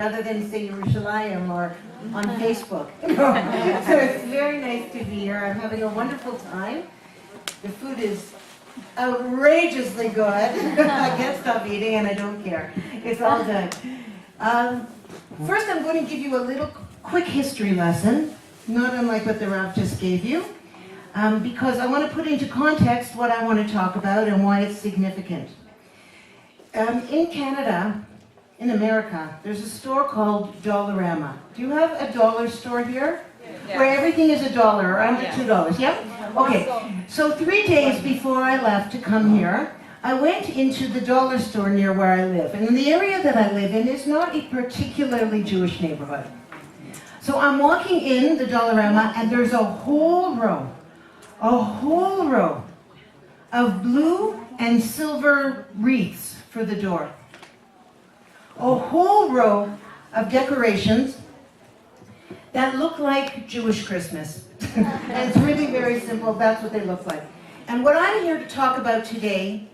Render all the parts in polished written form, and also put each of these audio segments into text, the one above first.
rather than say Yerushalayim or on Facebook. So it's very nice to be here. I'm having a wonderful time. The food is outrageously good. I can't stop eating and I don't care. It's all done. First I'm going to give you a little quick history lesson, not unlike what the Rav just gave you, because I want to put into context what I want to talk about and why it's significant. In Canada, in America, there's a store called Dollarama. Do you have a dollar store here? Yeah. Where everything is $1 or under $2, yeah? Okay, so 3 days before I left to come here, I went into the dollar store near where I live. And the area that I live in is not a particularly Jewish neighborhood. So I'm walking in the Dollarama and there's a whole row of blue and silver wreaths for the door. A whole row of decorations that look like Jewish Christmas. And it's really very simple. That's what they look like. And what I'm here to talk about today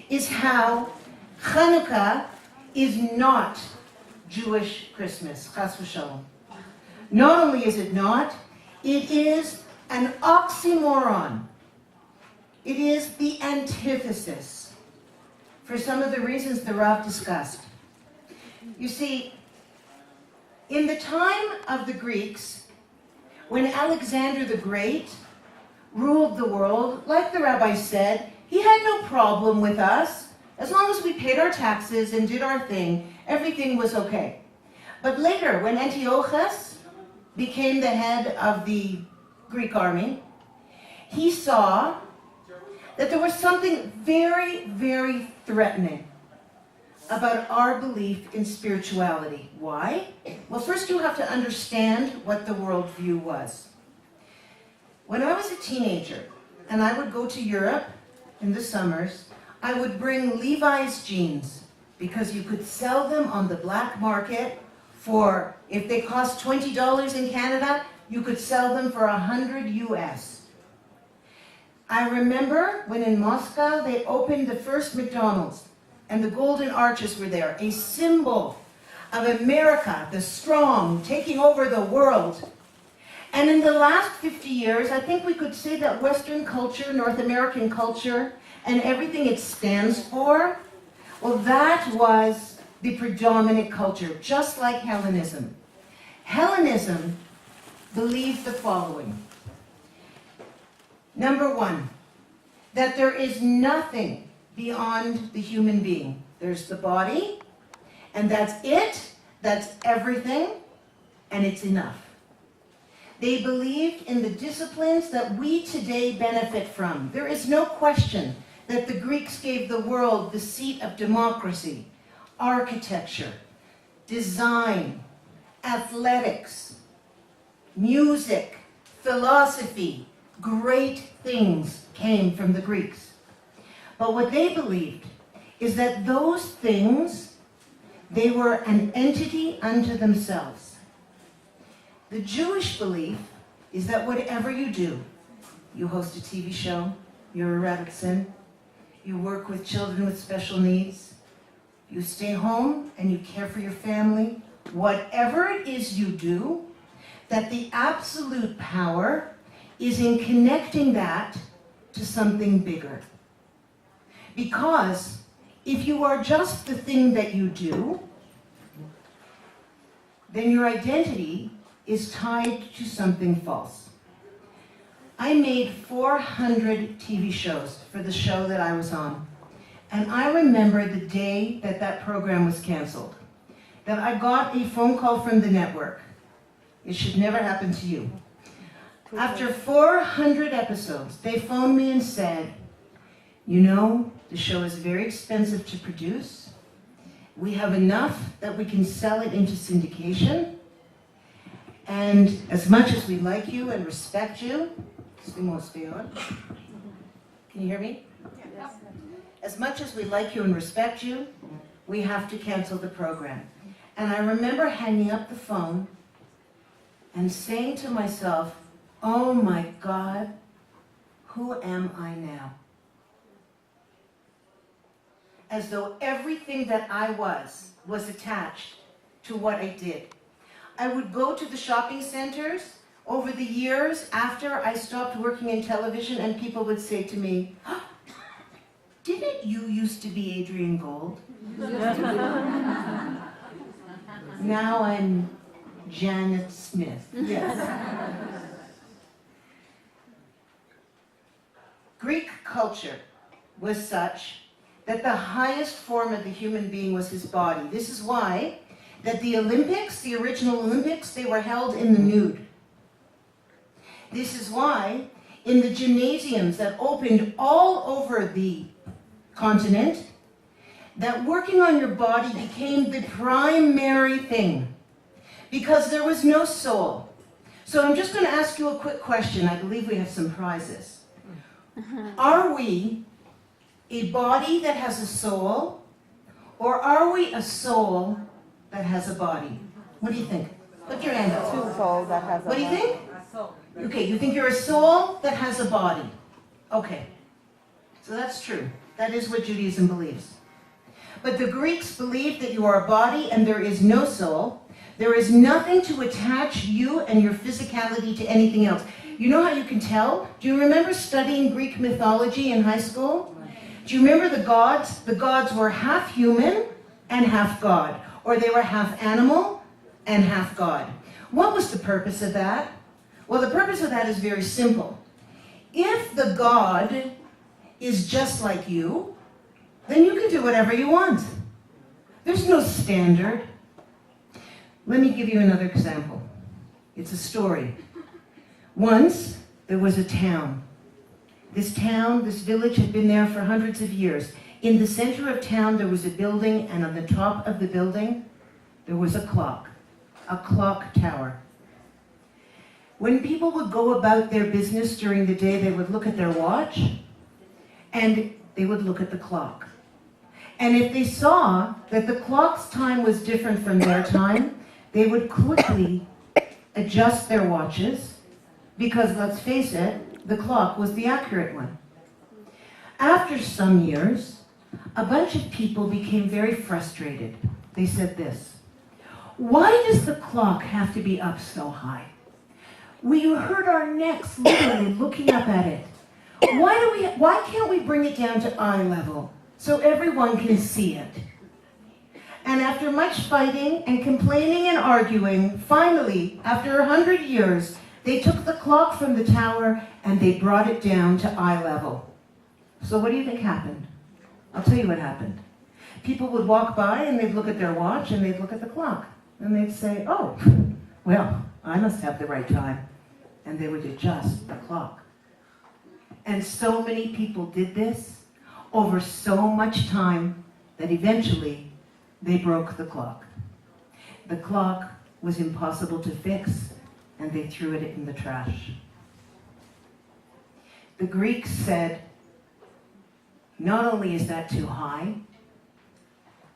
is how Hanukkah is not Jewish Christmas. Chas v'shalom. Not only is it not, it is an oxymoron. It is the antithesis for some of the reasons the Rav discussed. You see, in the time of the Greeks, when Alexander the Great ruled the world, like the rabbi said, he had no problem with us. As long as we paid our taxes and did our thing, everything was okay. But later, when Antiochus became the head of the Greek army, he saw that there was something very, very threatening about our belief in spirituality. Why? Well, first you have to understand what the worldview was. When I was a teenager, and I would go to Europe in the summers, I would bring Levi's jeans because you could sell them on the black market for, if they cost $20 in Canada, you could sell them for $100 US. I remember when in Moscow they opened the first McDonald's, and the golden arches were there, a symbol of America, the strong, taking over the world. And in the last 50 years, I think we could say that Western culture, North American culture, and everything it stands for, well, that was the predominant culture, just like Hellenism. Hellenism believed the following. Number one, that there is nothing beyond the human being. There's the body, and that's it, that's everything, and it's enough. They believed in the disciplines that we today benefit from. There is no question that the Greeks gave the world the seat of democracy, architecture, design, athletics, music, philosophy. Great things came from the Greeks. But what they believed is that those things, they were an entity unto themselves. The Jewish belief is that whatever you do, you host a TV show, you're a Rebbitzin, you work with children with special needs, you stay home and you care for your family, whatever it is you do, that the absolute power is in connecting that to something bigger. Because if you are just the thing that you do, then your identity is tied to something false. I made 400 TV shows for the show that I was on. And I remember the day that that program was canceled, that I got a phone call from the network. It should never happen to you. After 400 episodes, they phoned me and said, you know, the show is very expensive to produce. We have enough that we can sell it into syndication. And as much as we like you and respect you, can you hear me? Yes. As much as we like you and respect you, we have to cancel the program. And I remember hanging up the phone and saying to myself, oh my God, who am I now? As though everything that I was attached to what I did. I would go to the shopping centers over the years after I stopped working in television, and people would say to me, "Oh, didn't you used to be Adrienne Gold?" Now I'm Janet Smith. Yes. Greek culture was such that the highest form of the human being was his body. This is why that the Olympics, the original Olympics, they were held in the nude. This is why in the gymnasiums that opened all over the continent, that working on your body became the primary thing, because there was no soul. So I'm just going to ask you a quick question. I believe we have some prizes. Are we a body that has a soul, or are we a soul that has a body? What do you think? Put your hand up. Two souls that has a What do you body. think? Okay, you think you're a soul that has a body. Okay. So that's true. That is what Judaism believes. But the Greeks believed that you are a body and there is no soul. There is nothing to attach you and your physicality to anything else. You know how you can tell? Do you remember studying Greek mythology in high school? Do you remember the gods? The gods were half human and half God. Or they were half animal and half God. What was the purpose of that? Well, the purpose of that is very simple. If the God is just like you, then you can do whatever you want. There's no standard. Let me give you another example. It's a story. Once, there was a town. This village had been there for hundreds of years. In the center of town, there was a building, and on the top of the building, there was a clock tower. When people would go about their business during the day, they would look at their watch, and they would look at the clock. And if they saw that the clock's time was different from their time, they would quickly adjust their watches, because let's face it, the clock was the accurate one. After some years, a bunch of people became very frustrated. They said this: "Why does the clock have to be up so high? We hurt our necks literally looking up at it. Why can't we bring it down to eye level so everyone can see it?" And after much fighting and complaining and arguing, finally, after 100 years, they took the clock from the tower and they brought it down to eye level. So what do you think happened? I'll tell you what happened. People would walk by and they'd look at their watch and they'd look at the clock. And they'd say, "Oh, well, I must have the right time." And they would adjust the clock. And so many people did this over so much time that eventually they broke the clock. The clock was impossible to fix, and they threw it in the trash. The Greeks said, not only is that too high,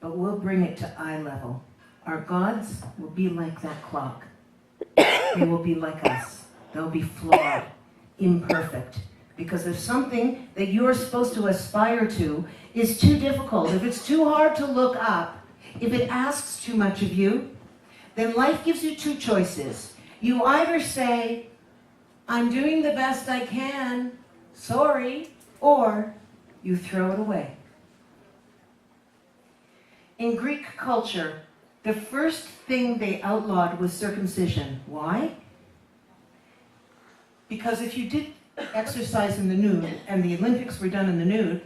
but we'll bring it to eye level. Our gods will be like that clock. They will be like us. They'll be flawed, imperfect. Because if something that you're supposed to aspire to is too difficult, if it's too hard to look up, if it asks too much of you, then life gives you two choices. You either say, "I'm doing the best I can, sorry," or you throw it away. In Greek culture, the first thing they outlawed was circumcision. Why? Because if you did exercise in the nude, and the Olympics were done in the nude,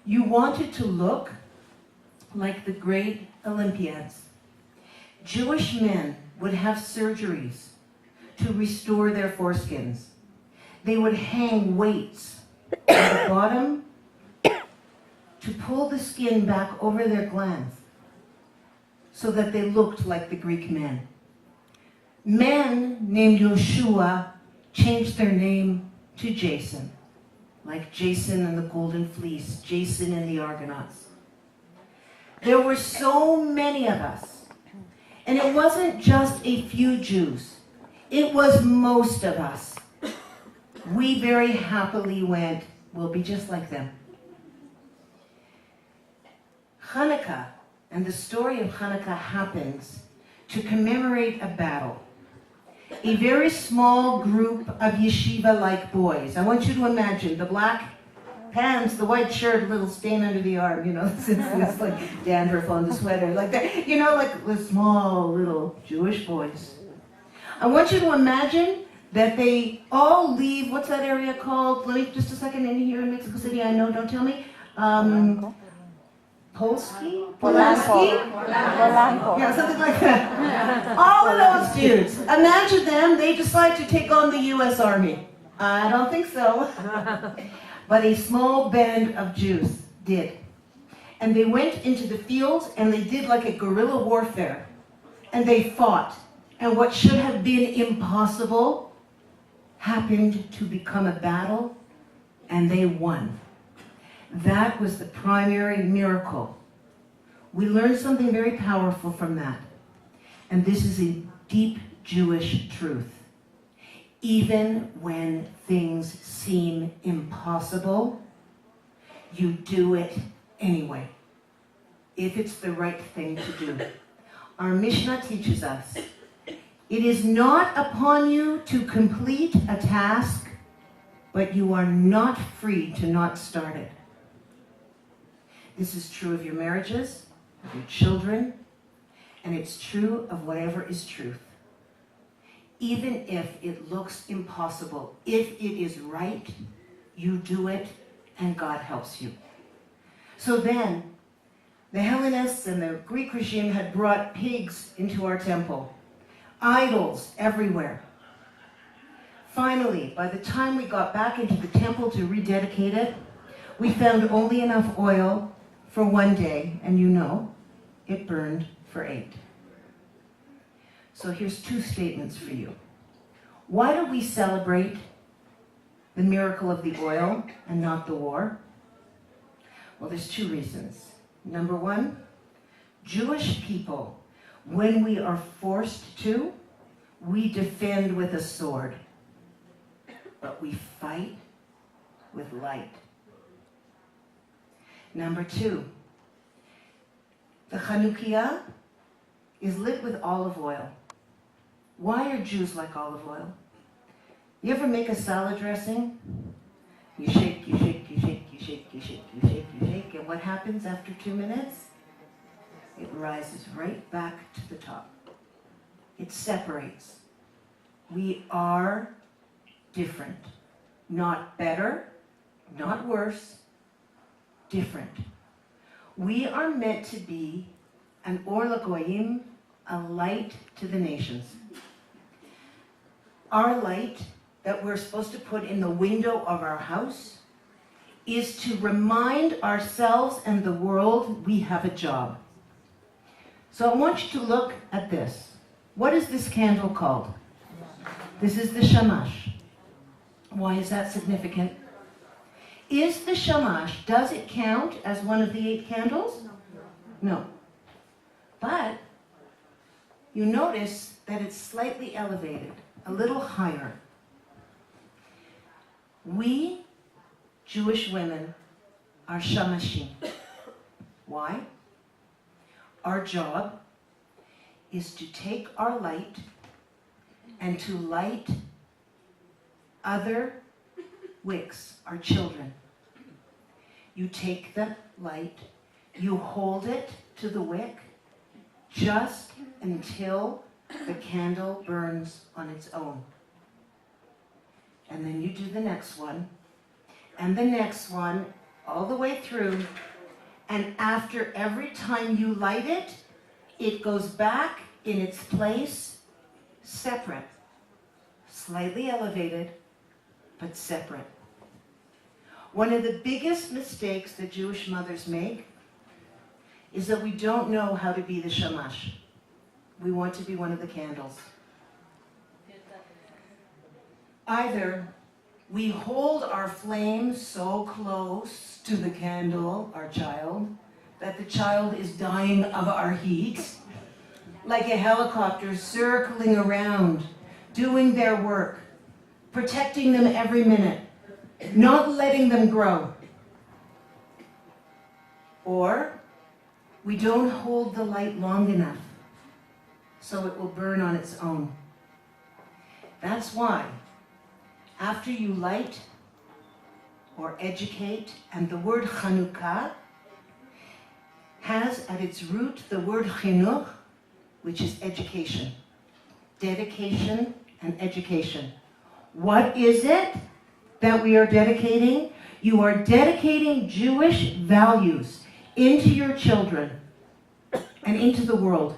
you wanted to look like the great Olympiads. Jewish men would have surgeries to restore their foreskins. They would hang weights at the bottom to pull the skin back over their glands so that they looked like the Greek men. Men named Yoshua changed their name to Jason, like Jason and the Golden Fleece, Jason and the Argonauts. There were so many of us, and it wasn't just a few Jews, it was most of us. We very happily went, we'll be just like them. Hanukkah, and the story of Hanukkah happens to commemorate a battle. A very small group of yeshiva-like boys. I want you to imagine the black pants, the white shirt, little stain under the arm, it's like dandruff on the sweater, like that, like the small little Jewish boys. I want you to imagine that they all leave, what's that area called? Let me, just a second, in here in Mexico City, I know, don't tell me. Polanski? Yeah, something like that. All of those dudes. Imagine them, they decide to take on the U.S. Army. I don't think so. But a small band of Jews did. And they went into the fields and they did like a guerrilla warfare. And they fought. And what should have been impossible happened to become a battle, and they won. That was the primary miracle. We learned something very powerful from that. And this is a deep Jewish truth. Even when things seem impossible, you do it anyway, if it's the right thing to do. Our Mishnah teaches us, it is not upon you to complete a task, but you are not free to not start it. This is true of your marriages, of your children, and it's true of whatever is truth. Even if it looks impossible, if it is right, you do it and God helps you. So then, the Hellenists and the Greek regime had brought pigs into our temple. Idols everywhere. Finally, by the time we got back into the temple to rededicate it, we found only enough oil for one day, and it burned for 8. So here's 2 statements for you. Why do we celebrate the miracle of the oil and not the war? Well, there's 2 reasons. Number 1, Jewish people, when we are forced to, we defend with a sword, but we fight with light. Number 2, the Chanukiah is lit with olive oil. Why are Jews like olive oil? You ever make a salad dressing? You shake, you shake, you shake, you shake, you shake, you shake, you shake, and what happens after 2 minutes? It rises right back to the top. It separates. We are different. Not better, not worse, different. We are meant to be an or lagoyim, a light to the nations. Our light that we're supposed to put in the window of our house is to remind ourselves and the world we have a job. So I want you to look at this. What is this candle called? This is the shamash. Why is that significant? Is the shamash, does it count as one of the 8 candles? No. But you notice that it's slightly elevated, a little higher. We, Jewish women, are shamashim. Why? Our job is to take our light and to light other wicks, our children. You take the light, you hold it to the wick just until the candle burns on its own. And then you do the next one, and the next one, all the way through, and after every time you light it, it goes back in its place, separate, slightly elevated, but separate. One of the biggest mistakes that Jewish mothers make is that we don't know how to be the shamash. We want to be one of the candles. Either we hold our flame so close to the candle, our child, that the child is dying of our heat, like a helicopter circling around, doing their work, protecting them every minute, not letting them grow. Or we don't hold the light long enough. so it will burn on its own. That's why, after you light or educate, and the word Chanukah has at its root the word chinuch, which is education. Dedication and education. What is it that we are dedicating? You are dedicating Jewish values into your children and into the world.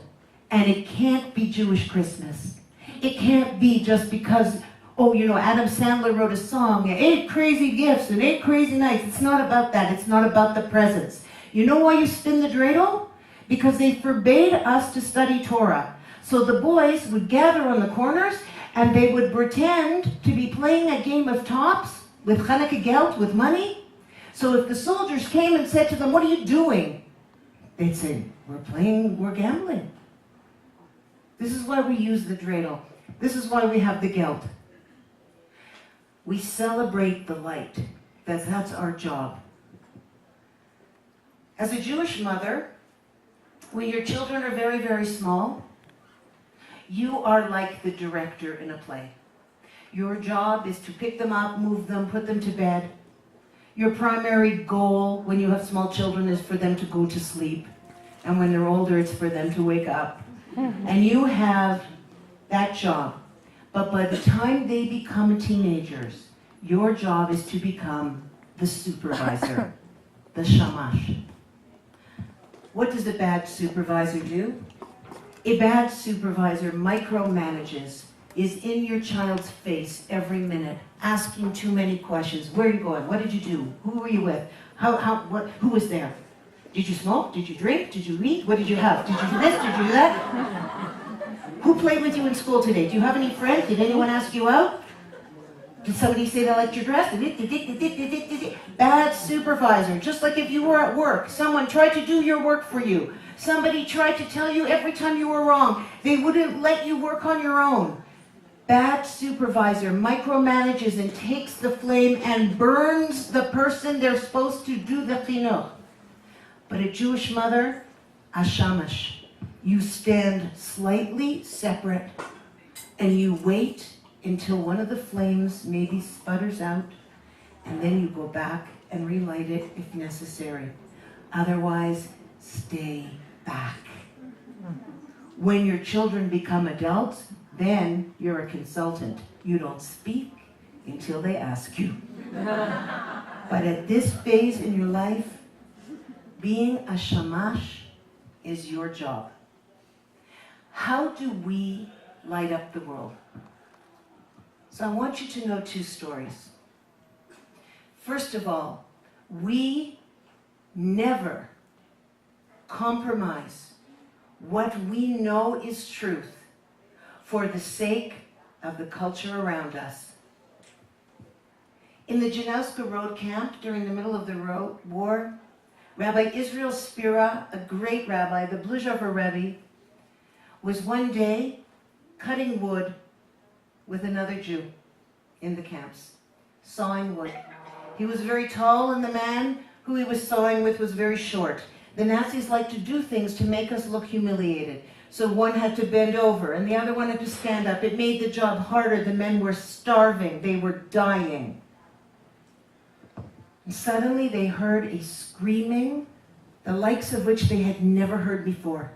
And it can't be Jewish Christmas. It can't be just because, Adam Sandler wrote a song, 8 crazy gifts and 8 crazy nights. It's not about that. It's not about the presents. You know why you spin the dreidel? Because they forbade us to study Torah. So the boys would gather on the corners and they would pretend to be playing a game of tops with Chanukah geld, with money. So if the soldiers came and said to them, "What are you doing?" They'd say, we're gambling. This is why we use the dreidel. This is why we have the geld. We celebrate the light. That's our job. As a Jewish mother, when your children are very, very small, you are like the director in a play. Your job is to pick them up, move them, put them to bed. Your primary goal when you have small children is for them to go to sleep. And when they're older, it's for them to wake up. And you have that job. But by the time they become teenagers, your job is to become the supervisor, the shamash. What does a bad supervisor do? A bad supervisor micromanages, is in your child's face every minute, asking too many questions. Where are you going? What did you do? Who were you with? Who was there? Did you smoke? Did you drink? Did you eat? What did you have? Did you do this? Did you do that? Who played with you in school today? Do you have any friends? Did anyone ask you out? Did somebody say they liked your dress? Bad supervisor. Just like if you were at work, someone tried to do your work for you. Somebody tried to tell you every time you were wrong. They wouldn't let you work on your own. Bad supervisor micromanages and takes the flame and burns the person they're supposed to do the chinuch. But a Jewish mother, a shamash, you stand slightly separate and you wait until one of the flames maybe sputters out, and then you go back and relight it if necessary. Otherwise, stay back. When your children become adults, then you're a consultant. You don't speak until they ask you. But at this phase in your life, being a shamash is your job. How do we light up the world? So I want you to know 2 stories. First of all, we never compromise what we know is truth for the sake of the culture around us. In the Janowska Road camp during the middle of the war, Rabbi Israel Spira, a great rabbi, the Blujover Rebbe, was one day cutting wood with another Jew in the camps, sawing wood. He was very tall, and the man who he was sawing with was very short. The Nazis like to do things to make us look humiliated. So one had to bend over, and the other one had to stand up. It made the job harder. The men were starving. They were dying. And suddenly they heard a screaming, the likes of which they had never heard before.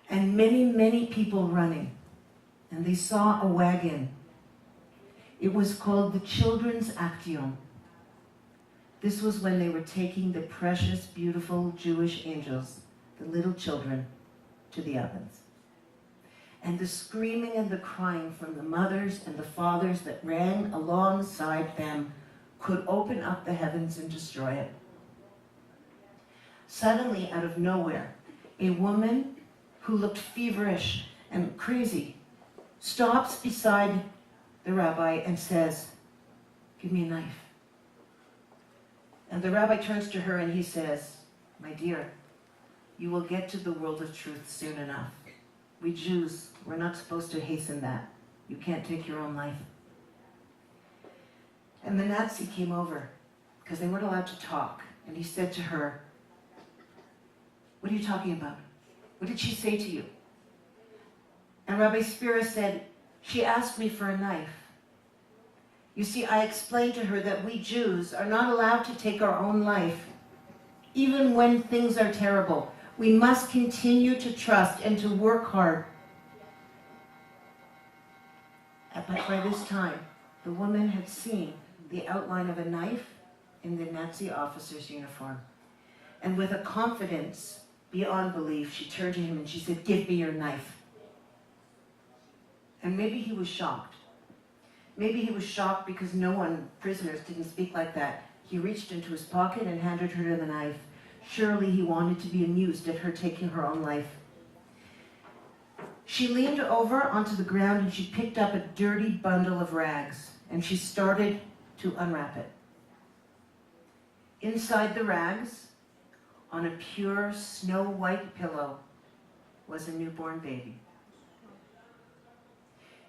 And many, many people running. And they saw a wagon. It was called the Children's Action. This was when they were taking the precious, beautiful Jewish angels, the little children, to the ovens. And the screaming and the crying from the mothers and the fathers that ran alongside them could open up the heavens and destroy it. Suddenly, out of nowhere, a woman who looked feverish and crazy stops beside the rabbi and says, "Give me a knife." And the rabbi turns to her and he says, "My dear, you will get to the world of truth soon enough. We Jews, we're not supposed to hasten that. You can't take your own life." And the Nazi came over, because they weren't allowed to talk, and he said to her, "What are you talking about? What did she say to you? And Rabbi Spira said, she asked me for a knife. You see, I explained to her that we Jews are not allowed to take our own life, even when things are terrible. We must continue to trust and to work hard. But by this time, the woman had seen the outline of a knife in the Nazi officer's uniform. And with a confidence beyond belief, she turned to him and she said, "Give me your knife." And maybe he was shocked. Maybe he was shocked because prisoners didn't speak like that. He reached into his pocket and handed her the knife. Surely he wanted to be amused at her taking her own life. She leaned over onto the ground and she picked up a dirty bundle of rags and she started to unwrap it. Inside the rags, on a pure snow-white pillow, was a newborn baby.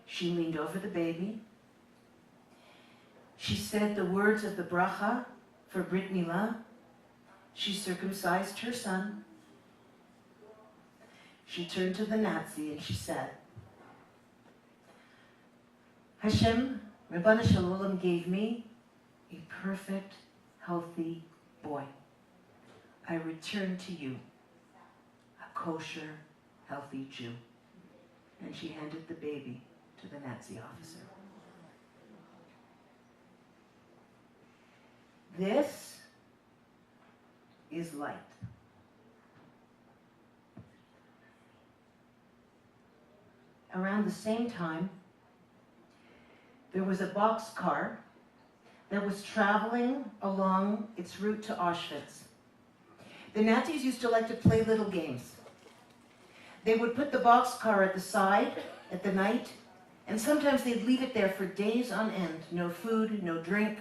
She leaned over the baby. She said the words of the bracha for Brit Milah. She circumcised her son. She turned to the Nazi and she said, "Hashem, Rabbana Shalom gave me a perfect, healthy boy. I return to you a kosher, healthy Jew." And she handed the baby to the Nazi officer. This is light. Around the same time, there was a boxcar that was traveling along its route to Auschwitz. The Nazis used to like to play little games. They would put the boxcar at the side at the night, and sometimes they'd leave it there for days on end. No food, no drink.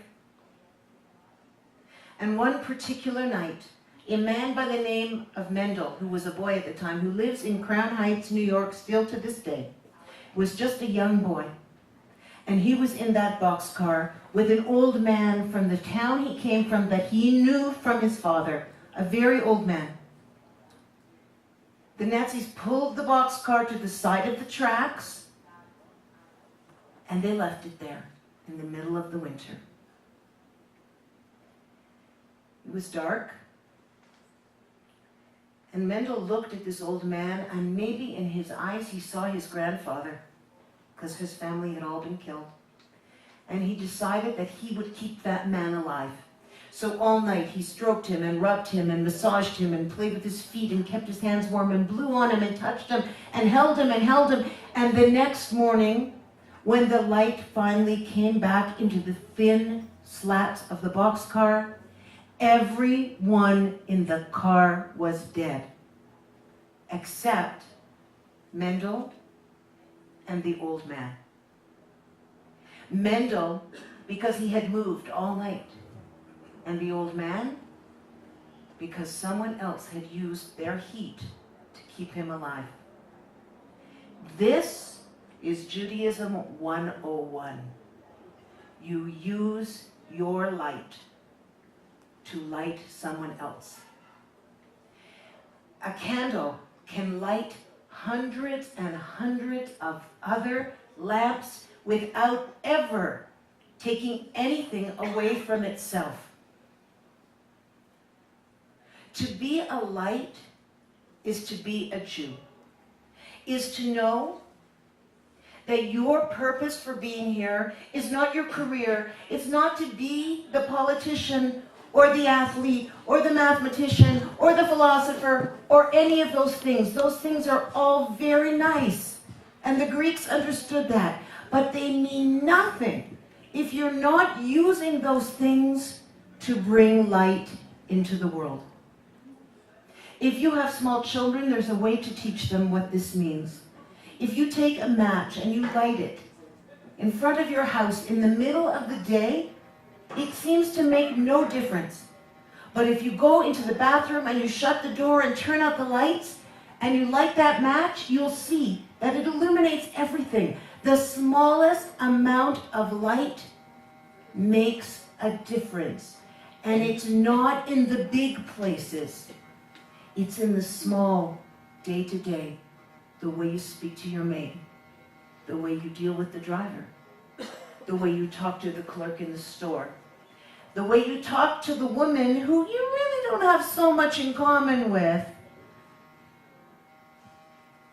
And one particular night, a man by the name of Mendel, who was a boy at the time, who lives in Crown Heights, New York, still to this day, was just a young boy. And he was in that boxcar with an old man from the town he came from that he knew from his father, a very old man. The Nazis pulled the boxcar to the side of the tracks, and they left it there in the middle of the winter. It was dark, and Mendel looked at this old man, and maybe in his eyes he saw his grandfather, because his family had all been killed. And he decided that he would keep that man alive. So all night he stroked him and rubbed him and massaged him and played with his feet and kept his hands warm and blew on him and touched him and held him and held him. And the next morning, when the light finally came back into the thin slats of the boxcar, everyone in the car was dead, except Mendel and the old man. Mendel, because he had moved all night, and the old man, because someone else had used their heat to keep him alive. This is Judaism 101. You use your light to light someone else. A candle can light hundreds and hundreds of other lamps without ever taking anything away from itself. To be a light is to be a Jew, is to know that your purpose for being here is not your career. It's not to be the politician or the athlete or the mathematician or the philosopher or any of those things. Those things are all very nice, and the Greeks understood that, but they mean nothing if you're not using those things to bring light into the world. If you have small children, there's a way to teach them what this means. If you take a match and you light it in front of your house in the middle of the day, it seems to make no difference. But if you go into the bathroom and you shut the door and turn out the lights and you light that match, you'll see that it illuminates everything. The smallest amount of light makes a difference. And it's not in the big places. It's in the small, day-to-day, the way you speak to your maid, the way you deal with the driver, the way you talk to the clerk in the store, the way you talk to the woman who you really don't have so much in common with,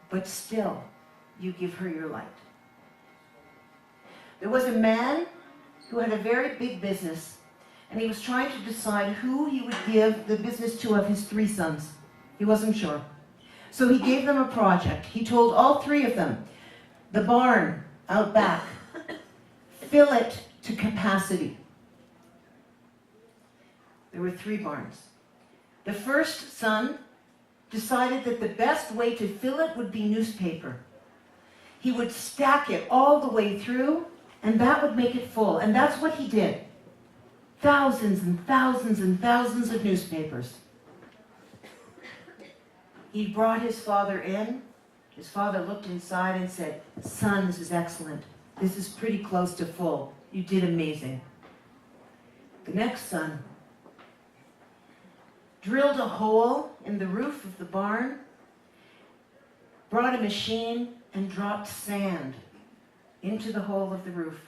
but still, you give her your light. There was a man who had a very big business, and he was trying to decide who he would give the business to of his 3 sons. He wasn't sure. So he gave them a project. He told all 3 of them, the barn out back, fill it to capacity. There were 3 barns. The first son decided that the best way to fill it would be newspaper. He would stack it all the way through, and that would make it full. And that's what he did. Thousands and thousands and thousands of newspapers. He brought his father in. His father looked inside and said, "Son, this is excellent. This is pretty close to full. You did amazing." The next son drilled a hole in the roof of the barn, brought a machine, and dropped sand into the hole of the roof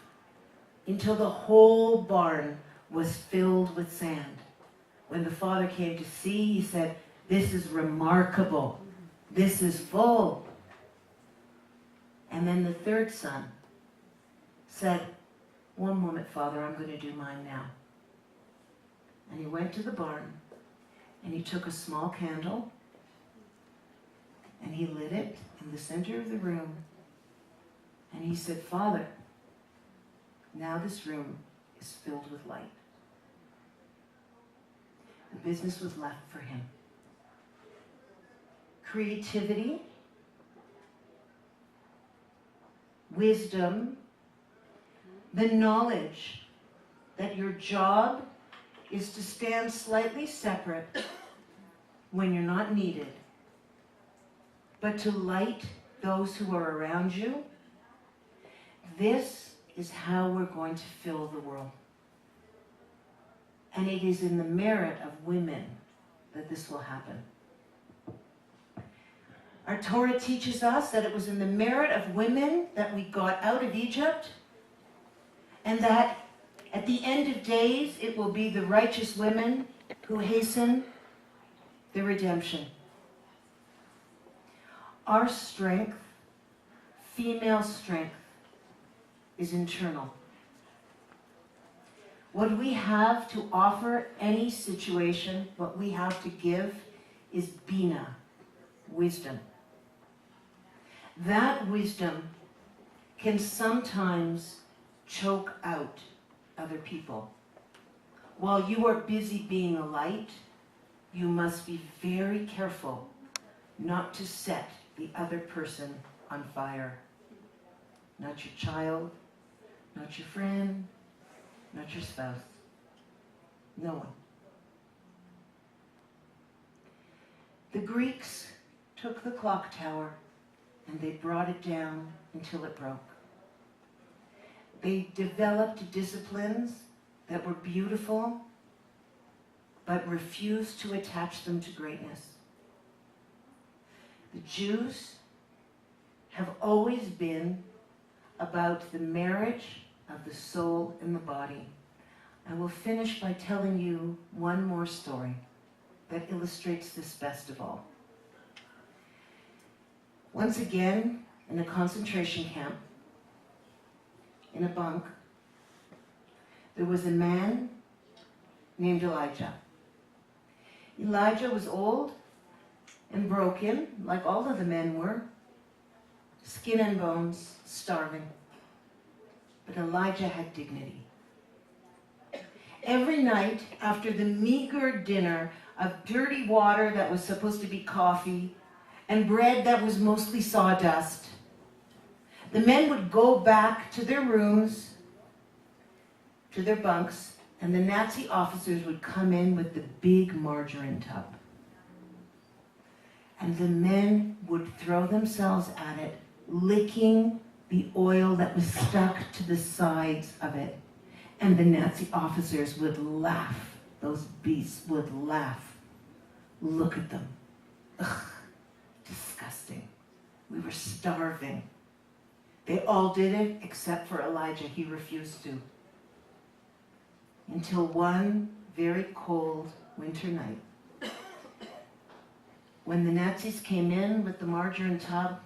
until the whole barn was filled with sand. When the father came to see, he said, "This is remarkable. This is full." And then the third son said, "One moment, Father, I'm going to do mine now." And he went to the barn, and he took a small candle, and he lit it in the center of the room, and he said, "Father, now this room is filled with light." The business was left for him. Creativity, wisdom, the knowledge that your job is to stand slightly separate when you're not needed, but to light those who are around you. This is how we're going to fill the world. And it is in the merit of women that this will happen. Our Torah teaches us that it was in the merit of women that we got out of Egypt, and that at the end of days it will be the righteous women who hasten the redemption. Our strength, female strength, is internal. What we have to offer any situation, what we have to give, is bina, wisdom. That wisdom can sometimes choke out other people. While you are busy being a light, you must be very careful not to set the other person on fire. Not your child, not your friend, not your spouse. No one. The Greeks took the clock tower and they brought it down until it broke. They developed disciplines that were beautiful, but refused to attach them to greatness. The Jews have always been about the marriage of the soul and the body. I will finish by telling you one more story that illustrates this best of all. Once again, in a concentration camp, in a bunk, there was a man named Elijah. Elijah was old and broken, like all of the men were, skin and bones, starving. But Elijah had dignity. Every night, after the meager dinner of dirty water that was supposed to be coffee and bread that was mostly sawdust, the men would go back to their rooms, to their bunks, and the Nazi officers would come in with the big margarine tub. And the men would throw themselves at it, licking the oil that was stuck to the sides of it. And the Nazi officers would laugh. Those beasts would laugh. Look at them. Ugh, disgusting. We were starving. They all did it except for Elijah. He refused to. Until one very cold winter night, when the Nazis came in with the margarine tub,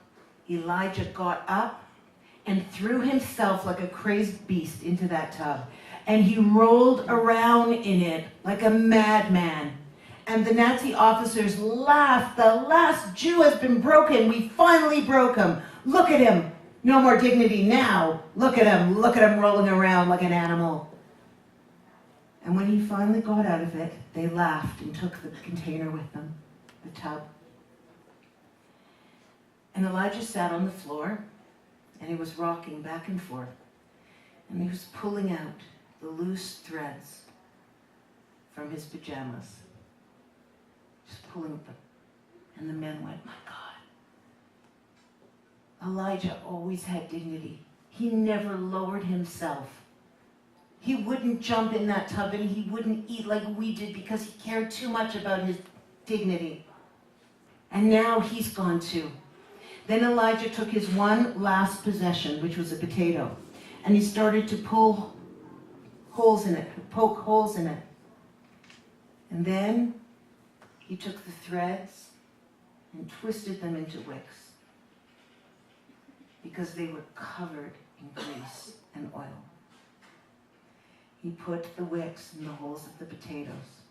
Elijah got up and threw himself like a crazed beast into that tub. And he rolled around in it like a madman. And the Nazi officers laughed. The last Jew has been broken. We finally broke him. Look at him. No more dignity now. Look at him. Look at him rolling around like an animal. And when he finally got out of it, they laughed and took the container with them, the tub. And Elijah sat on the floor, and he was rocking back and forth. And he was pulling out the loose threads from his pajamas. Just pulling them. And the men went, my God. Elijah always had dignity. He never lowered himself. He wouldn't jump in that tub and he wouldn't eat like we did because he cared too much about his dignity. And now he's gone too. Then Elijah took his one last possession, which was a potato, and he started to pull holes in it, poke holes in it. And then he took the threads and twisted them into wicks because they were covered in grease and oil. He put the wicks in the holes of the potatoes.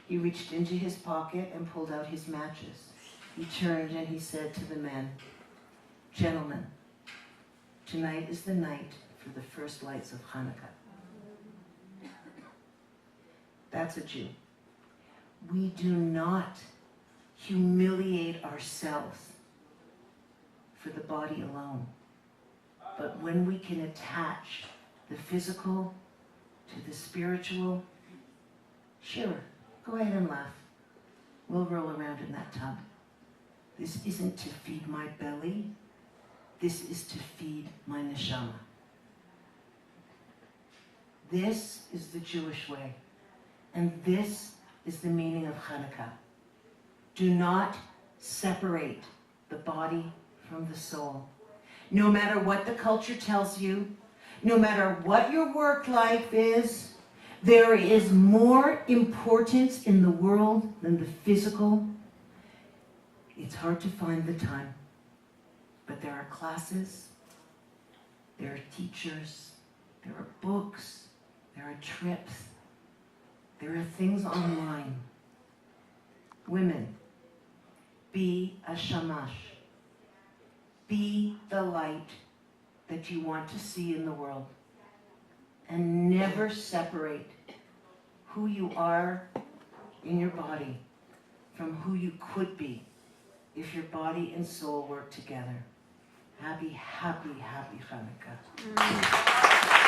He reached into his pocket and pulled out his matches. He turned and he said to the men, gentlemen, tonight is the night for the first lights of Hanukkah. That's a Jew. We do not humiliate ourselves for the body alone. But when we can attach the physical to the spiritual, sure, go ahead and laugh. We'll roll around in that tub. This isn't to feed my belly. This is to feed my neshama. This is the Jewish way. And this is the meaning of Hanukkah. Do not separate the body from the soul. No matter what the culture tells you, no matter what your work life is, there is more importance in the world than the physical. It's hard to find the time, but there are classes, there are teachers, there are books, there are trips, there are things online. Women, be a shamash. Be the light that you want to see in the world. And never separate who you are in your body from who you could be if your body and soul work together. Happy, happy, happy Hanukkah.